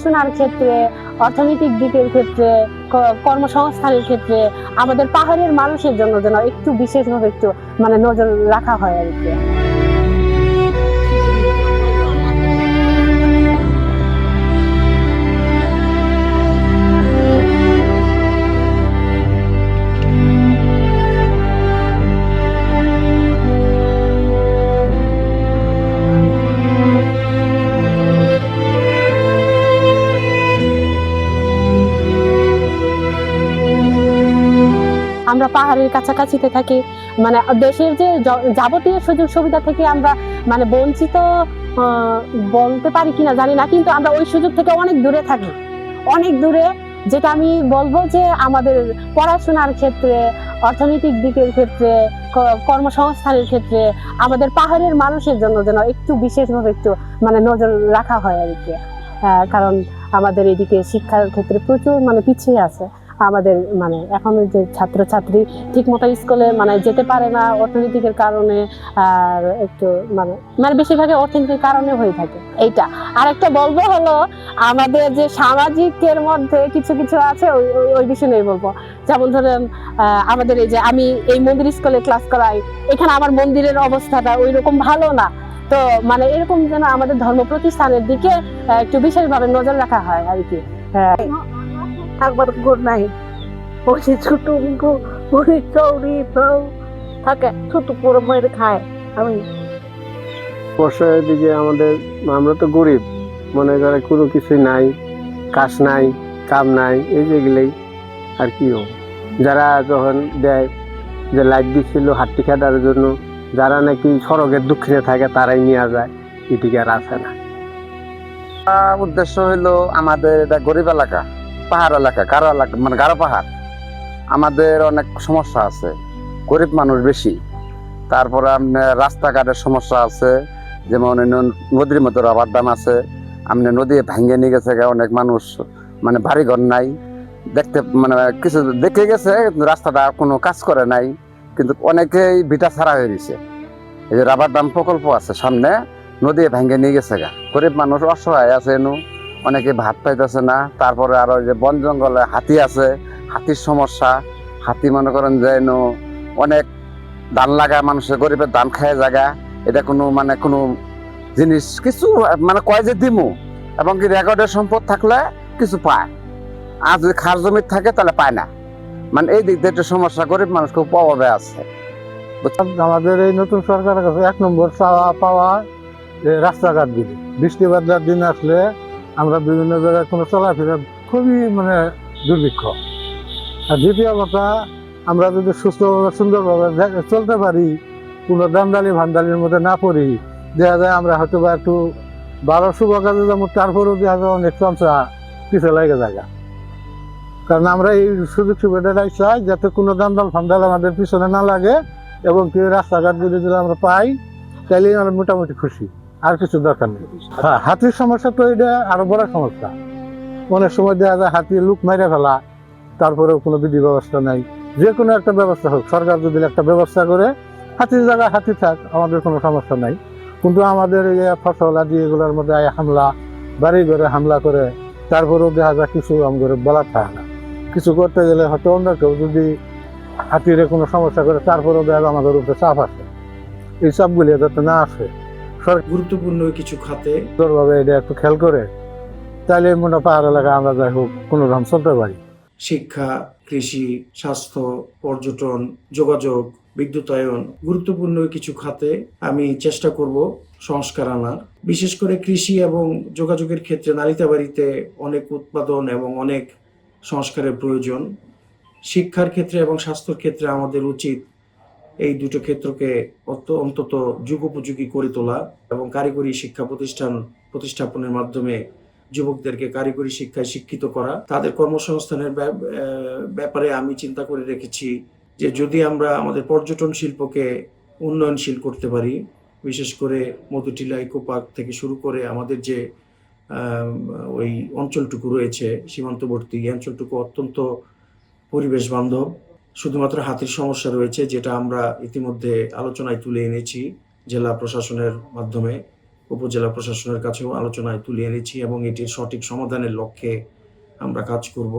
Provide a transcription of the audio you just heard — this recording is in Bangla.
পড়াশোনার ক্ষেত্রে, অর্থনৈতিক দিকের ক্ষেত্রে, কর্মসংস্থানের ক্ষেত্রে আমাদের পাহাড়ের মানুষের জন্য যেন একটু বিশেষভাবে একটু মানে নজর রাখা হয় আর কি। আমরা পাহাড়ের কাছাকাছিতে থাকি, মানে দেশের যে যাবতীয় সুযোগ সুবিধা থেকে আমরা মানে বঞ্চিত বলতে পারি কিনা জানি না, কিন্তু আমরা ওই সুযোগ থেকে অনেক দূরে থাকি, অনেক দূরে। যেটা আমি বলবো যে আমাদের পড়াশোনার ক্ষেত্রে, অর্থনৈতিক দিকের ক্ষেত্রে, কর্মসংস্থানের ক্ষেত্রে আমাদের পাহাড়ের মানুষের জন্য যেন একটু বিশেষভাবে একটু মানে নজর রাখা হয় আর কি। কারণ আমাদের এদিকে শিক্ষার ক্ষেত্রে প্রচুর মানে পিছিয়ে আছে আমাদের, মানে এখন যে ছাত্রছাত্রী ঠিক মতো স্কুলে মানে যেতে পারে না অর্থনৈতিকের কারণে, আর একটু মানে বেশিরভাগই অর্থনৈতিক কারণে হয়ে থাকে এইটা। আর একটা বলবো হলো আমাদের যে সামাজিকের মধ্যে কিছু কিছু আছে, ওই বিষয় নিয়ে বলবো। যেমন ধরেন আমাদের এই যে আমি এই মন্দির স্কুলে ক্লাস করাই, এখানে আমার মন্দিরের অবস্থাটা ওই রকম ভালো না, তো মানে এরকম যেন আমাদের ধর্ম প্রতিষ্ঠানের দিকে একটু বিশেষভাবে নজর রাখা হয় আর কি। একবার গোর নাই ওই ছোট মুড়ি চৌড়ি থাকে, ছোট করে মেরে খায়। আমি বর্ষার দিকে আমরা তো গরিব, মনে করে কোনো কিছুই নাই, কাজ নাই, কাম নাই, এই যেগুলোই আর কি। যারা যখন দেয় যে লাইট দিচ্ছিল হাট্টি খাটার জন্য, যারা নাকি সড়কের দক্ষিণে থাকে তারাই নিয়ে যায়, এদিকে আর আসে না। উদ্দেশ্য হইলো আমাদের এটা গরিব এলাকা, পাহাড় এলাকা, গারো এলাকা, মানে গারো পাহাড়। আমাদের অনেক সমস্যা আছে, গরিব মানুষ বেশি। তারপরে আপনার রাস্তাঘাটের সমস্যা আছে, যেমন নদীর মতো রবার দাম আছে, আপনি নদী ভাঙ্গে নিয়ে গেছে অনেক মানুষ, মানে বাড়িঘর নাই, দেখতে মানে কিছু দেখে গেছে রাস্তাটা কোনো কাজ করে নাই, কিন্তু অনেকেই ভিটা ছাড়া হয়ে গেছে। এই যে রাবার দাম প্রকল্প আছে সামনে, নদী ভাঙ্গে নিয়ে গেছে গরিব মানুষ অসহায় আছে, অনেকে ভাত পাইতেছে না। তারপরে আরো যে বন জঙ্গলে হাতি আছে, হাতির সমস্যা, হাতি মনে করেন যে অনেক ধান লাগায়, মানুষের গরিবের ধান খায় জায়গা, এটা কোনো জিনিস কিছু মানে কয় যে দিমু, এবং কি রেকর্ডের সম্পদ থাকলে কিছু পায়, আর যদি খার জমি থাকে তাহলে পায় না। মানে এই দিক দিয়ে একটা সমস্যা, গরিব মানুষ খুব অভাবে আছে। আমাদের এই নতুন সরকারের কাছে 1 নম্বর চাওয়া পাওয়া রাস্তাঘাট দিবে। বৃষ্টি বাদলার দিন আসলে আমরা বিভিন্ন জায়গায় কোনো চলাফেরা খুবই মানে দুর্ভিক্ষ। আর দ্বিতীয় কথা, আমরা যদি সুস্থভাবে সুন্দরভাবে চলতে পারি, কোনো দান্দালি ভান্দালির মধ্যে না পড়ি, দেখা যায় আমরা হয়তো বা একটু 12 শুভ কাজে যেমন, তারপরেও দেখা যায় অনেক চঞ্চা পিছিয়ে লাগে জায়গা। কারণ আমরা এই সুযোগ সুবিধাটাই চাই যাতে কোনো দান্দাল ফান্দাল আমাদের পিছনে না লাগে, এবং কেউ রাস্তাঘাট যদি আমরা পাই তাহলে আমরা মোটামুটি খুশি, আর কিছু দরকার নেই। হ্যাঁ, হাতির সমস্যা তো এটা আরো বড় সমস্যা। অনেক সময় দেখা যায় হাতি লুক মেরে ফেলা, তারপরেও কোনো বিধি ব্যবস্থা নাই। যে কোনো একটা ব্যবস্থা হোক, সরকার যদি একটা ব্যবস্থা করে হাতির জায়গায় হাতি থাক, আমাদের কোনো সমস্যা নাই। কিন্তু আমাদের এই ফসল আদি এগুলোর মধ্যে হামলা, বাড়ি ঘরে হামলা করে, তারপরেও দেখা যায় কিছু আমাদের বলার থাকে না। কিছু করতে গেলে হয়তো অন্য কেউ যদি হাতির কোনো সমস্যা করে, তারপরেও দেখা যায় আমাদের উপরে চাপ আসে। এই চাপগুলি যাতে না আসে, গুরুত্বপূর্ণ কিছু খাতে সুন্দরভাবে এটা একটু খেয়াল করে, তাহলে মনে পাহাড় এলাকায় আমরা যাই হোক কোনো রকম চলতে পারি। শিক্ষা, কৃষি, স্বাস্থ্য, পর্যটন, যোগাযোগ, বিদ্যুতায়ন, গুরুত্বপূর্ণ কিছু খাতে আমি চেষ্টা করব সংস্কার আনার। বিশেষ করে কৃষি এবং যোগাযোগের ক্ষেত্রে নালিতাবাড়িতে অনেক উৎপাদন এবং অনেক সংস্কারের প্রয়োজন। শিক্ষার ক্ষেত্রে এবং স্বাস্থ্যের ক্ষেত্রে আমাদের উচিত এই দুটো ক্ষেত্রকে অন্তত যুগোপযোগী করে তোলা, এবং কারিগরি শিক্ষা প্রতিষ্ঠাপনের মাধ্যমে যুবকদেরকে কারিগরি শিক্ষায় শিক্ষিত করা। তাদের কর্মসংস্থানের ব্যাপারে আমি চিন্তা করে রেখেছি যে যদি আমরা আমাদের পর্যটন শিল্পকে উন্নয়নশীল করতে পারি, বিশেষ করে মধুটিলা ইকো পার্ক থেকে শুরু করে আমাদের যে ওই অঞ্চলটুকু রয়েছে সীমান্তবর্তী, এই অঞ্চলটুকু অত্যন্ত পরিবেশ বান্ধব। শুধুমাত্র হাতির সমস্যা রয়েছে, যেটা আমরা ইতিমধ্যে আলোচনায় তুলে এনেছি জেলা প্রশাসনের মাধ্যমে, উপজেলা প্রশাসনের কাছেও আলোচনায় তুলে এনেছি এবং এটির সঠিক সমাধানের লক্ষ্যে আমরা কাজ করব।